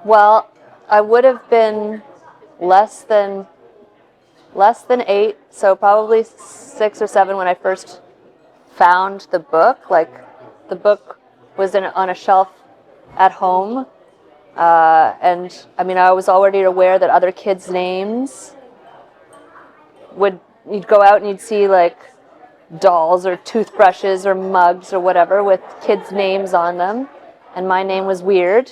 Well, I would have been less than 8, so probably 6 or 7 when I first found the book. Like, the book was on a shelf at home, and I mean, I was already aware that other kids' names you'd go out and you'd see like dolls or toothbrushes or mugs or whatever with kids' names on them, and my name was weird.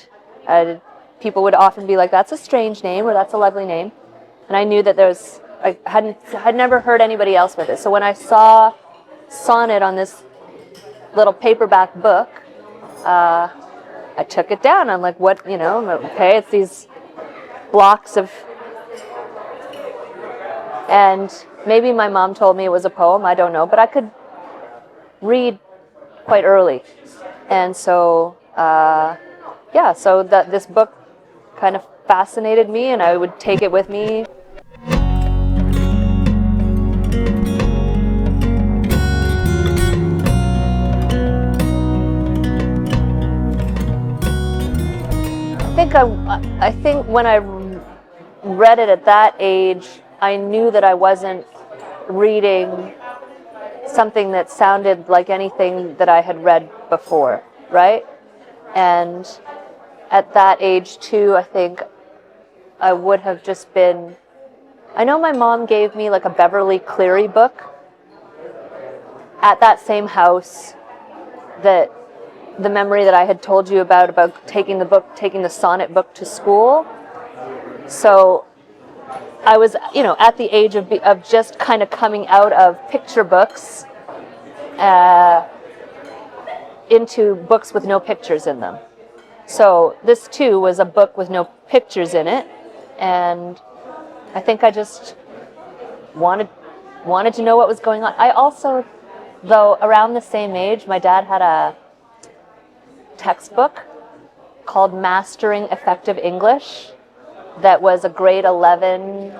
People would often be like, "That's a strange name," or "That's a lovely name," and I knew that I had never heard anybody else with it. So when I saw Sonnet on this little paperback book, I took it down. I'm like, what, okay, it's these blocks of, and maybe my mom told me it was a poem, I don't know, but I could read quite early. And so, so that this book kind of fascinated me, and I would take it with me. I think when I read it at that age, I knew that I wasn't reading something that sounded like anything that I had read before, right? And at that age too, I think I would have just been, I know my mom gave me like a Beverly Cleary book at that same house, that the memory that I had told you about taking the sonnet book to school. So I was, at the age of just kind of coming out of picture books into books with no pictures in them. So this too was a book with no pictures in it, and I think I just wanted to know what was going on. I also, though, around the same age, my dad had a textbook called Mastering Effective English that was a grade 11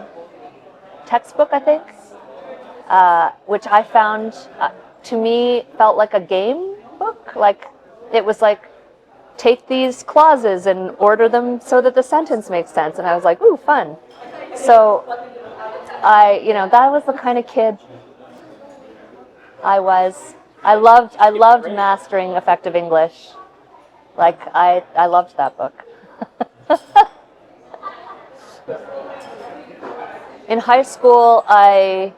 textbook, I think, which I found, to me, felt like a game book. Like, it was like, take these clauses and order them so that the sentence makes sense. And I was like, ooh, fun. So that was the kind of kid I was. I loved Mastering Effective English. Like, I loved that book. In high school, I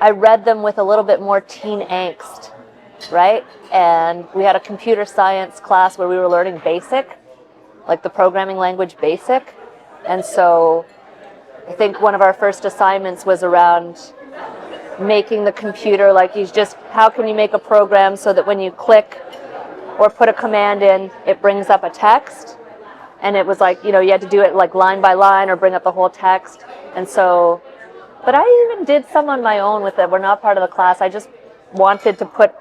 read them with a little bit more teen angst, right? And we had a computer science class where we were learning BASIC, like the programming language BASIC. And so I think one of our first assignments was around making the computer, like, how can you make a program so that when you click or put a command in, it brings up a text. And it was like, you had to do it like line by line or bring up the whole text. And so, but I even did some on my own with it. We're not part of the class. I just wanted to put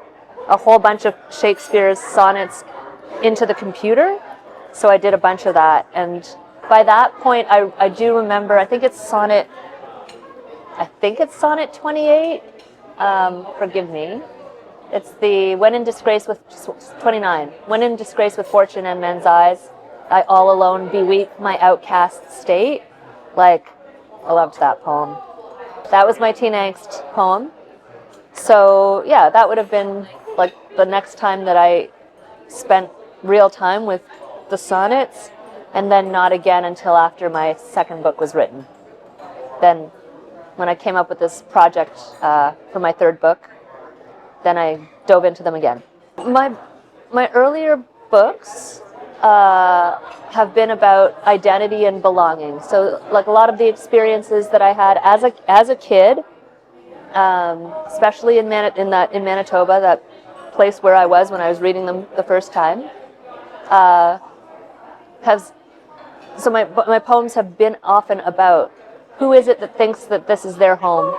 a whole bunch of Shakespeare's sonnets into the computer. So I did a bunch of that. And by that point, I do remember, I think it's Sonnet 28. Forgive me. It's the When in Disgrace with 29. When in Disgrace with Fortune and Men's Eyes, I all alone beweep my outcast state. Like, I loved that poem. That was my teen angst poem. So yeah, that would have been like the next time that I spent real time with the sonnets, and then not again until after my second book was written. Then when I came up with this project for my third book, then I dove into them again. My earlier books have been about identity and belonging. So, like, a lot of the experiences that I had as a kid, especially in Manitoba, that place where I was when I was reading them the first time, so my poems have been often about who is it that thinks that this is their home.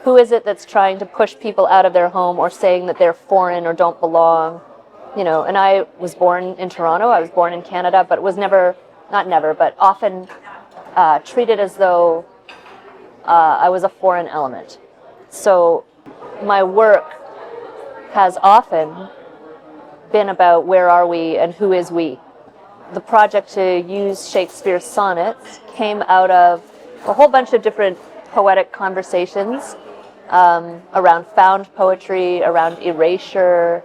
Who is it that's trying to push people out of their home or saying that they're foreign or don't belong? And I was born in Toronto. I was born in Canada, but was but often treated as though I was a foreign element. So my work has often been about where are we and who is we. the project to use Shakespeare's sonnets came out of a whole bunch of different poetic conversations around found poetry, around erasure,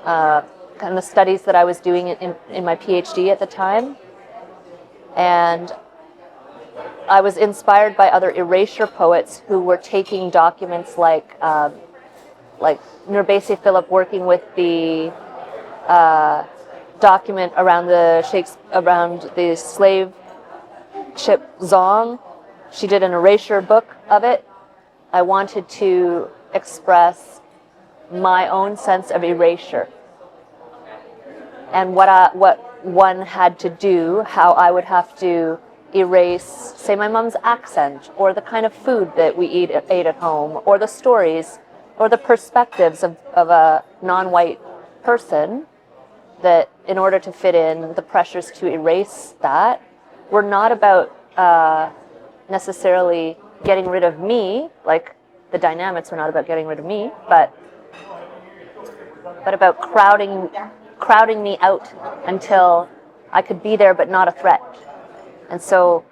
kind of the studies that I was doing in my PhD at the time. And I was inspired by other erasure poets who were taking documents like Nurbasi Philip working with the document around the slave ship Zong. She did an erasure book of it. I wanted to express my own sense of erasure and what one had to do, how I would have to erase, say, my mom's accent, or the kind of food that we ate at home, or the stories, or the perspectives of a non-white person, that in order to fit in, the pressures to erase that were not about necessarily getting rid of me, like the dynamics were not about getting rid of me, but about crowding me out until I could be there but not a threat. And so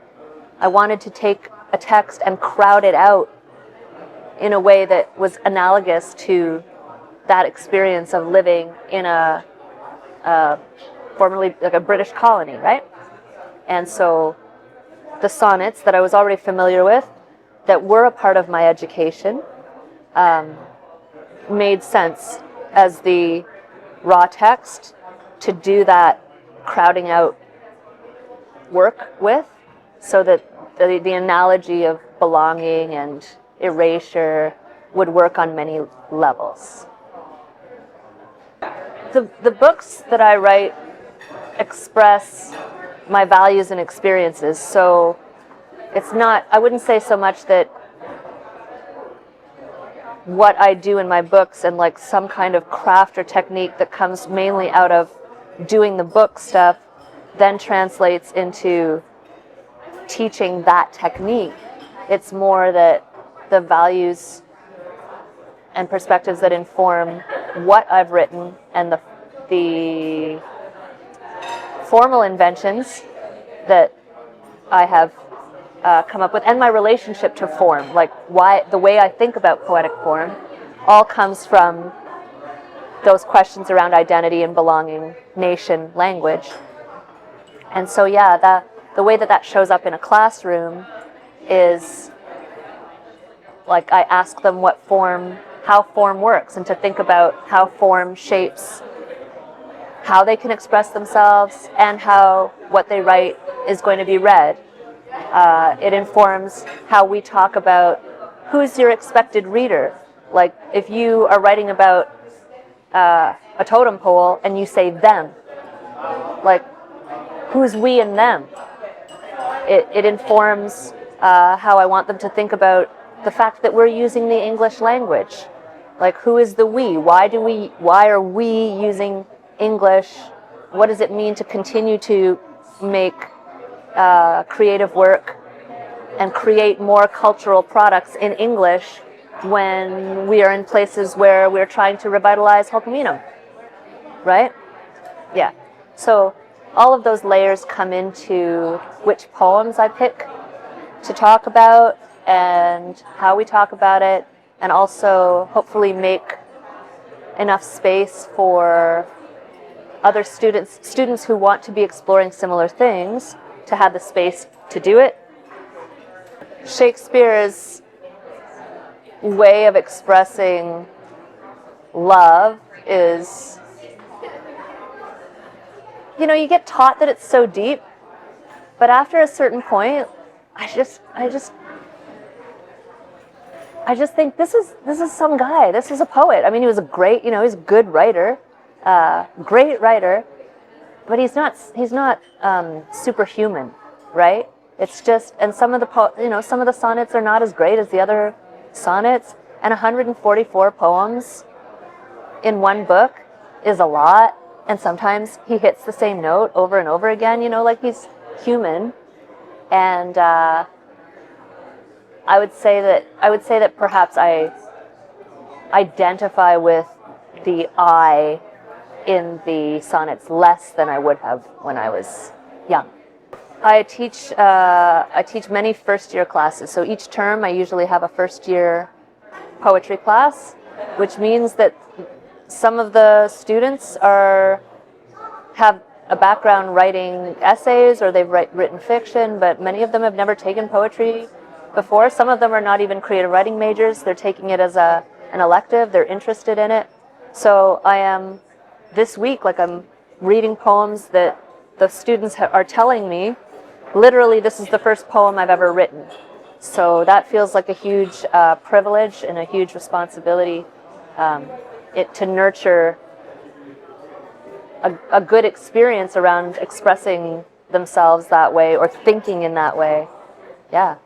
I wanted to take a text and crowd it out in a way that was analogous to that experience of living in a formerly like a British colony, right? And so the sonnets that I was already familiar with, that were a part of my education, made sense as the raw text to do that crowding out work with, so that the analogy of belonging and erasure would work on many levels. The books that I write express my values and experiences, so it's not, I wouldn't say so much that what I do in my books and like some kind of craft or technique that comes mainly out of doing the book stuff then translates into teaching that technique. It's more that the values and perspectives that inform what I've written and the formal inventions that I have come up with, and my relationship to form, like why the way I think about poetic form, all comes from those questions around identity and belonging, nation, language. And so yeah, the way that shows up in a classroom is like I ask them how form works, and to think about how form shapes how they can express themselves and how what they write is going to be read. It informs how we talk about who's your expected reader. Like if you are writing about a totem pole and you say them, like who's we and them? It informs how I want them to think about the fact that we're using the English language. Like who is the we? Why are we using English? What does it mean to continue to make creative work and create more cultural products in English when we are in places where we're trying to revitalize Hulkaminum, right? Yeah. So all of those layers come into which poems I pick to talk about and how we talk about it, and also hopefully make enough space for other students who want to be exploring similar things to have the space to do it. Shakespeare's way of expressing love is, you get taught that it's so deep, but after a certain point, I just think this is some guy. This is a poet. I mean, he was a great, he's a good writer, great writer, but he's not superhuman, right? It's just, and some of the sonnets are not as great as the other sonnets, and 144 poems in one book is a lot, and sometimes he hits the same note over and over again, like he's human. And I would say that perhaps I identify with the I in the sonnets less than I would have when I was young. I teach many first-year classes. So each term I usually have a first-year poetry class, which means that some of the students have a background writing essays, or they've written fiction, but many of them have never taken poetry before. Some of them are not even creative writing majors. They're taking it as an elective. They're interested in it. So I am, this week, like, I'm reading poems that the students are telling me, literally, this is the first poem I've ever written. So that feels like a huge privilege and a huge responsibility, to nurture a good experience around expressing themselves that way or thinking in that way. Yeah.